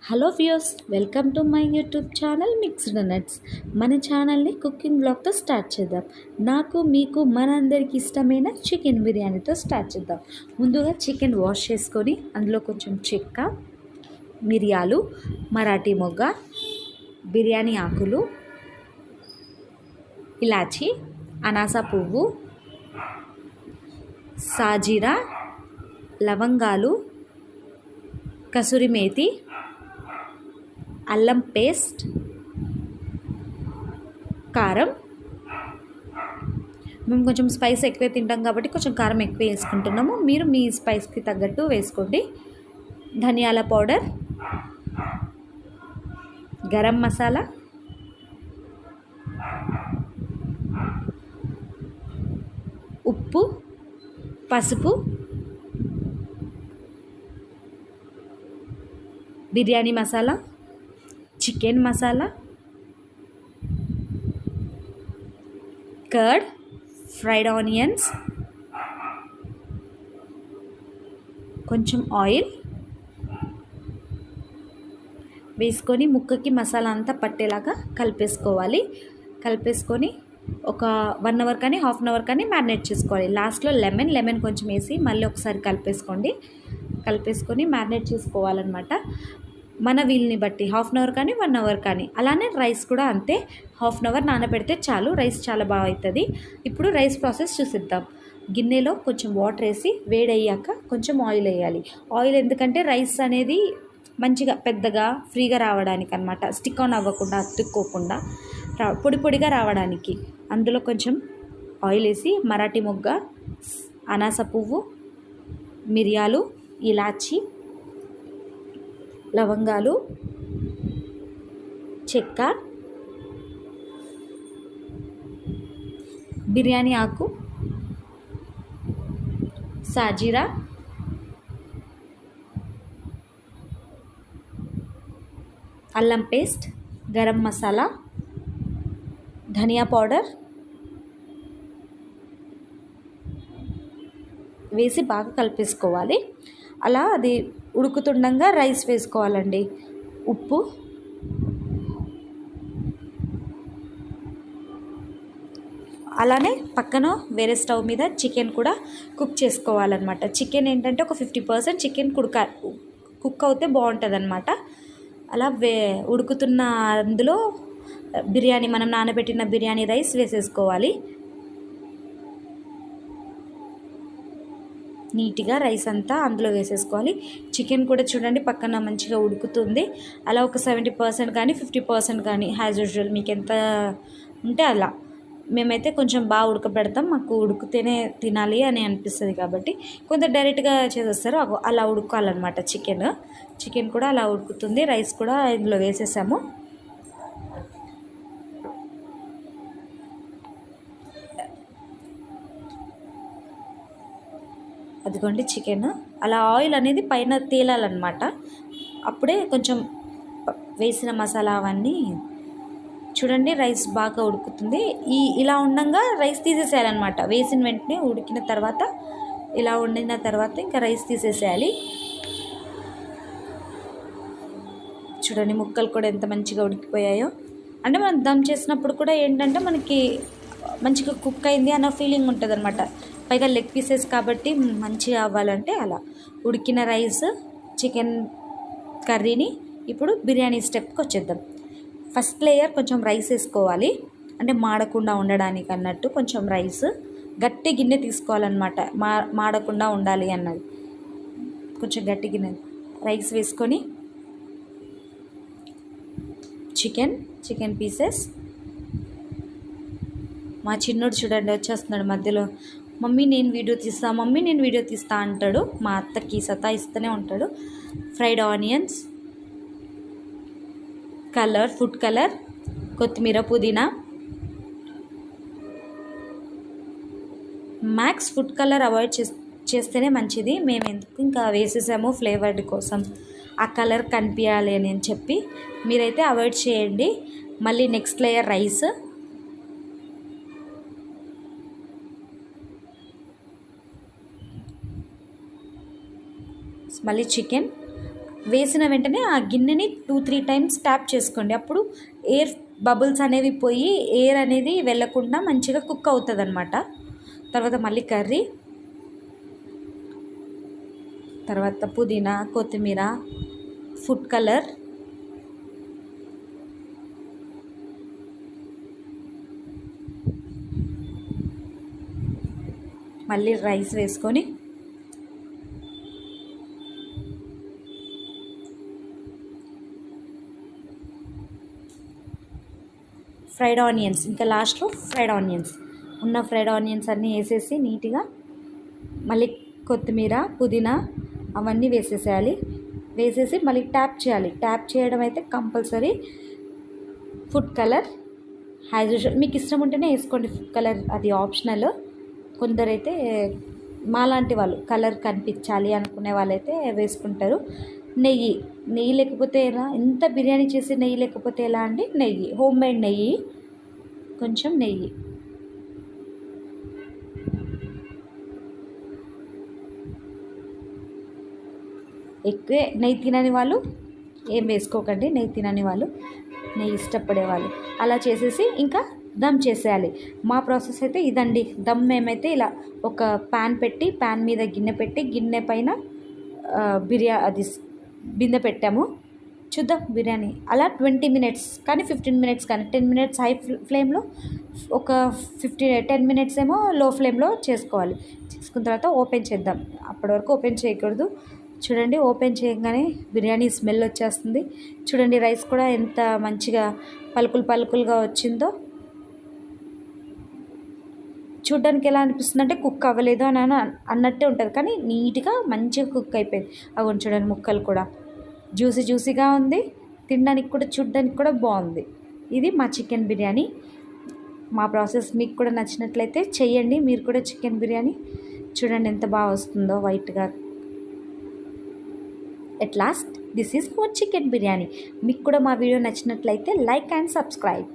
Hello viewers, welcome to my YouTube channel mixed nuts. మన ఛానల్ని cooking బ్లాగ్తో start చేద్దాం. నాకు మీకు మనందరికి ఇష్టమైన చికెన్ బిర్యానీతో స్టార్ట్ చేద్దాం. ముందుగా చికెన్ వాష్ చేసుకొని అందులో కొంచెం చెక్క, మిరియాలు, మరాఠీ మొగ్గ, బిర్యానీ ఆకులు, ఇలాచి, అనాస పువ్వు, సాజీరా, లవంగాలు, కసూరి మేతి, అల్లం పేస్ట్, కారం. మేము కొంచెం స్పైస్ ఎక్కువ తింటాం కాబట్టి కొంచెం కారం ఎక్కువ వేసుకుంటున్నాము. మీరు మీ స్పైస్కి తగ్గట్టు వేసుకోండి. ధనియాల పౌడర్, గరం మసాలా, ఉప్పు, పసుపు, biryani masala, chicken masala, curd, fried onions, కొంచెం ఆయిల్ వేసుకొని ముక్కకి మసాలా అంతా పట్టేలాగా కలిపేసుకోవాలి. కలిపేసుకొని ఒక 1 అవర్ కానీ హాఫ్ అన్ అవర్ కానీ మ్యారినేట్ చేసుకోవాలి. లాస్ట్లో లెమన్ కొంచెం వేసి మళ్ళీ ఒకసారి కలిపేసుకొని మ్యారినేట్ చేసుకోవాలన్నమాట. మన వీల్ని బట్టి హాఫ్ అన్ అవర్ కానీ 1 అవర్ కానీ. అలానే రైస్ కూడా అంతే, హాఫ్ అన్ అవర్ నానబెడితే చాలు, రైస్ చాలా బాగా అవుతుంది. ఇప్పుడు రైస్ ప్రాసెస్ చూసిద్దాం. గిన్నెలో కొంచెం వాటర్ వేసి వేడయ్యాక కొంచెం ఆయిల్ వేయాలి. ఆయిల్ ఎందుకంటే రైస్ అనేది మంచిగా పెద్దగా ఫ్రీగా రావడానికి అనమాట, స్టిక్ ఆన్ అవ్వకుండా అతుక్కోకుండా పొడి పొడిగా రావడానికి. అందులో కొంచెం ఆయిల్ వేసి మరాఠీ మొగ్గ, అనాస పువ్వు, మిరియాలు, ఇలాచి, లవంగాలు, చెక్క, బిర్యానీ ఆకు, సాజీరా, అల్లం పేస్ట్, గరం మసాలా, ధనియా పౌడర్ వేసి బాగా కలిపేసుకోవాలి. అలా అది ఉడుకుతుండగా రైస్ వేసుకోవాలండి. ఉప్పు, అలానే పక్కన వేరే స్టవ్ మీద చికెన్ కూడా కుక్ చేసుకోవాలన్నమాట. చికెన్ ఏంటంటే ఒక 50% చికెన్ కుక్ అవుతే బాగుంటుంది అనమాట. అలా ఉడుకుతున్న అందులో మనం నానబెట్టిన బిర్యానీ రైస్ వేసేసుకోవాలి. నీట్గా రైస్ అంతా అందులో వేసేసుకోవాలి. చికెన్ కూడా చూడండి పక్కన మంచిగా ఉడుకుతుంది. అలా ఒక 70% కానీ 50% కానీ యాజ్ యూజువల్ మీకు ఎంత ఉంటే అలా. మేమైతే కొంచెం బాగా ఉడకబెడతాం, మాకు ఉడికితేనే తినాలి అని అనిపిస్తుంది కాబట్టి. కొంత డైరెక్ట్గా చేసేస్తారు, అలా ఉడకాలన్నమాట. చికెన్ కూడా అలా ఉడుకుతుంది. రైస్ కూడా ఇందులో వేసేసాము. అదిగోండి చికెన్ అలా ఆయిల్ అనేది పైన తేలాలన్నమాట. అప్పుడే కొంచెం వేసిన మసాలా అవన్నీ చూడండి రైస్ బాగా ఉడుకుతుంది. ఇలా ఉండగా రైస్ తీసేసేయాలన్నమాట. వేసిన వెంటనే ఉడికిన తర్వాత ఇలా వండిన తర్వాత ఇంకా రైస్ తీసేసేయాలి. చూడండి ముక్కలు కూడా ఎంత మంచిగా ఉడికిపోయాయో. అంటే మనం దమ్ చేసినప్పుడు కూడా ఏంటంటే మనకి మంచిగా కుక్ అయింది అన్న ఫీలింగ్ ఉంటుంది అనమాట. పైగా లెగ్ పీసెస్ కాబట్టి మంచిగా అవ్వాలంటే అలా ఉడికిన రైస్, చికెన్ కర్రీని ఇప్పుడు బిర్యానీ స్టెప్కి వచ్చేద్దాం. ఫస్ట్ లేయర్ కొంచెం రైస్ వేసుకోవాలి, అంటే మాడకుండా ఉండడానికి అన్నట్టు. కొంచెం రైస్ గట్టి గిన్నె తీసుకోవాలన్నమాట, మాడకుండా ఉండాలి అన్నది. కొంచెం గట్టి గిన్నె రైస్ వేసుకొని చికెన్ పీసెస్. మా చిన్నోడు చూడండి వచ్చేస్తున్నాడు మధ్యలో, మమ్మీ నేను వీడియో తీస్తా అంటాడు. మా అత్తకి సతాయిస్తూనే ఉంటాడు. ఫ్రైడ్ ఆనియన్స్, ఫుడ్ కలర్, కొత్తిమీర, పుదీనా. మ్యాక్స్ ఫుడ్ కలర్ అవాయిడ్ చేస్తేనే మంచిది. మేము ఎందుకు ఇంకా వేసేసాము ఫ్లేవర్డ్ కోసం, ఆ కలర్ కనిపించాలి అని చెప్పి. మీరైతే అవాయిడ్ చేయండి. మళ్ళీ నెక్స్ట్ లేయర్ రైస్, మళ్ళీ చికెన్, వేసిన వెంటనే ఆ గిన్నెని 2-3 టైమ్స్ ట్యాప్ చేసుకోండి. అప్పుడు ఎయిర్ బబుల్స్ అనేవి పోయి ఎయిర్ అనేది వెళ్ళకుండా మంచిగా కుక్ అవుతుంది అనమాట. తర్వాత మళ్ళీ కర్రీ, తర్వాత పుదీనా, కొత్తిమీర, ఫుడ్ కలర్, మళ్ళీ రైస్ వేసుకొని ఫ్రైడ్ ఆనియన్స్, ఇంకా లాస్ట్లో ఫ్రైడ్ ఆనియన్స్ ఫ్రైడ్ ఆనియన్స్ అన్నీ వేసేసి నీట్గా మళ్ళీ కొత్తిమీర, పుదీనా అవన్నీ వేసేసేయాలి. వేసేసి మళ్ళీ ట్యాప్ చేయాలి. ట్యాప్ చేయడం అయితే compulsory. Food colour as usual మీకు ఇష్టం ఉంటేనే వేసుకోండి. ఫుడ్ కలర్ అది ఆప్షనల్. కొందరైతే మాలాంటి వాళ్ళు కలర్ కనిపించాలి అనుకునే వాళ్ళైతే వేసుకుంటారు. నెయ్యి లేకపోతే ఎలా, ఎంత బిర్యానీ చేసి నెయ్యి లేకపోతే ఎలా అండి? నెయ్యి, హోమ్ మేడ్ నెయ్యి, కొంచెం నెయ్యి. ఎక్కువే నెయ్యి తినని వాళ్ళు ఏం వేసుకోకండి. నెయ్యి తినని వాళ్ళు, నెయ్యి ఇష్టపడే వాళ్ళు అలా చేసేసి ఇంకా దమ్ చేసేయాలి. మా ప్రాసెస్ అయితే ఇదండి. దమ్ మేమైతే ఇలా ఒక ప్యాన్ పెట్టి, ప్యాన్ మీద గిన్నె పెట్టి, గిన్నె పైన బిందె పెట్టాము. చూద్దాం బిర్యానీ అలా 20 మినిట్స్ కానీ 15 మినిట్స్ కానీ 10 మినిట్స్ హై ఫ్లేమ్లో, ఒక 10 మినిట్స్ ఏమో లో ఫ్లేమ్లో చేసుకోవాలి. చేసుకున్న తర్వాత ఓపెన్ చేద్దాం. అప్పటి వరకు ఓపెన్ చేయకూడదు. చూడండి, ఓపెన్ చేయగానే బిర్యానీ స్మెల్ వచ్చేస్తుంది. చూడండి రైస్ కూడా ఎంత మంచిగా పలుకులుగా వచ్చిందో. చూడ్డానికి ఎలా అనిపిస్తుంది అంటే కుక్ అవ్వలేదు అని అన్నట్టే ఉంటుంది, కానీ నీట్గా మంచిగా కుక్ అయిపోయింది. అవి చూడండి ముక్కలు కూడా జ్యూసీగా ఉంది. తినడానికి కూడా చూడ్డానికి కూడా బాగుంది. ఇది మా చికెన్ బిర్యానీ. మా ప్రాసెస్ మీకు కూడా నచ్చినట్లయితే చెయ్యండి. మీరు కూడా చికెన్ బిర్యానీ చూడండి ఎంత బాగా వస్తుందో వైట్గా. At last this is more chicken biryani. మీకు కూడా మా వీడియో నచ్చినట్లయితే లైక్ అండ్ సబ్స్క్రైబ్.